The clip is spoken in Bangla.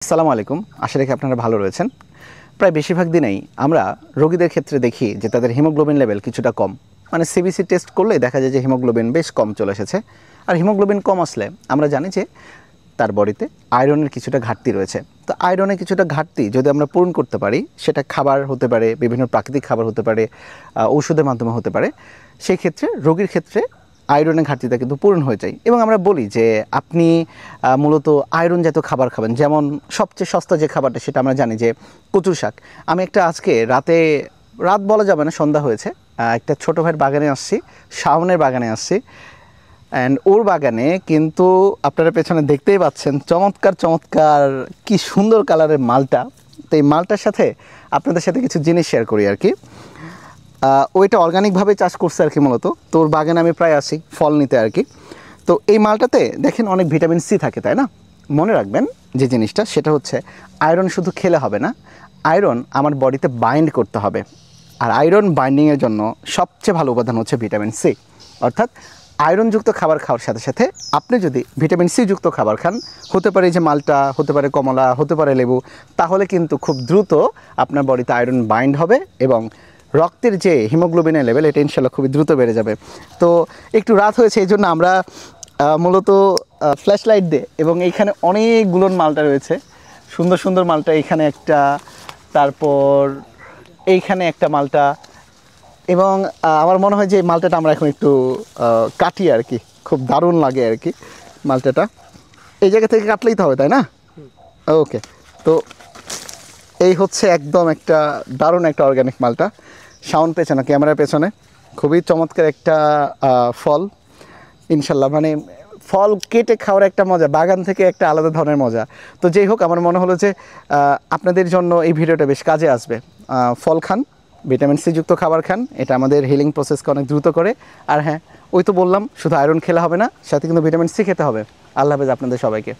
আসসালামু আলাইকুম। আশা রাখি আপনারা ভালো রয়েছেন। প্রায় বেশিরভাগ দিনেই আমরা রোগীদের ক্ষেত্রে দেখি যে তাদের হিমোগ্লোবিন লেভেল কিছুটা কম। মানে সিবিসি টেস্ট করলে দেখা যায় যে হিমোগ্লোবিন বেশ কম চলে এসেছে। আর হিমোগ্লোবিন কম আসলে আমরা জানি যে তার বডিতে আয়রনের কিছুটা ঘাটতি রয়েছে। তো আয়রনের কিছুটা ঘাটতি যদি আমরা পূরণ করতে পারি, সেটা খাবার হতে পারে, বিভিন্ন প্রাকৃতিক খাবার হতে পারে, ঔষধের মাধ্যমে হতে পারে। সেই ক্ষেত্রে রোগীর ক্ষেত্রে আয়রনের ঘাটতিটা কিন্তু পূরণ হয়ে যায়। এবং আমরা বলি যে আপনি মূলত আয়রন জাতীয় খাবার খাবেন। যেমন সবচেয়ে সস্তা যে খাবারটা সেটা আমরা জানি যে কচুর শাক। আমি একটা আজকে রাত বলা যাবে না, সন্ধ্যা হয়েছে, একটা ছোটো ভাইয়ের বাগানে আসছি, শাওনের বাগানে আসছি। অ্যান্ড ওর বাগানে কিন্তু আপনারা পেছনে দেখতেই পাচ্ছেন চমৎকার চমৎকার কি সুন্দর কালারের মালটা। তো এই মালটার সাথে আপনাদের সাথে কিছু জিনিস শেয়ার করি আর কি। ওইটা অর্গানিকভাবে চাষ করছে আর কি মূলত। তো ওর বাগানে আমি প্রায় আসি ফল নিতে আর কি। তো এই মালটাতে দেখেন অনেক ভিটামিন সি থাকে, তাই না? মনে রাখবেন যে জিনিসটা, সেটা হচ্ছে আয়রন শুধু খেলে হবে না, আয়রন আমার বডিতে বাইন্ড করতে হবে। আর আয়রন বাইন্ডিংয়ের জন্য সবচেয়ে ভালো উপাদান হচ্ছে ভিটামিন সি। অর্থাৎ আয়রনযুক্ত খাবার খাওয়ার সাথে সাথে আপনি যদি ভিটামিন সি যুক্ত খাবার খান, হতে পারে যে মালটা, হতে পারে কমলা, হতে পারে লেবু, তাহলে কিন্তু খুব দ্রুত আপনার বডিতে আয়রন বাইন্ড হবে এবং রক্তের যে হিমোগ্লোবিনের লেভেল এটা ইনশাল্লাহ খুবই দ্রুত বেড়ে যাবে। তো একটু রাত হয়েছে, এই জন্য আমরা মূলত ফ্ল্যাশ লাইট দিয়ে, এবং এইখানে অনেকগুলো মালটা রয়েছে, সুন্দর সুন্দর মালটা। এইখানে একটা, তারপর এইখানে একটা মালটা, এবং আমার মনে হয় যে এই মালটাটা আমরা এখন একটু কাটি আর কি। খুব দারুণ লাগে আর কি মালটাটা। এই জায়গা থেকে কাটলেই তো হবে, তাই না? ওকে। তো এই হচ্ছে একদম একটা দারুণ একটা অর্গানিক মালটা। শাওন পেছনে, ক্যামেরার পেছনে, খুবই চমৎকার একটা ফল ইনশাল্লাহ। মানে ফল কেটে খাওয়ার একটা মজা, বাগান থেকে একটা আলাদা ধরনের মজা। তো যেই হোক, আমার মনে হলো যে আপনাদের জন্য এই ভিডিওটা বেশ কাজে আসবে। ফল খান, ভিটামিন সি যুক্ত খাবার খান, এটা আমাদের হিলিং প্রসেসকে অনেক দ্রুত করে। আর হ্যাঁ, ওই তো বললাম, শুধু আয়রন খেলে হবে না, সাথে কিন্তু ভিটামিন সি খেতে হবে। আল্লাহ হাফেজ আপনাদের সবাইকে।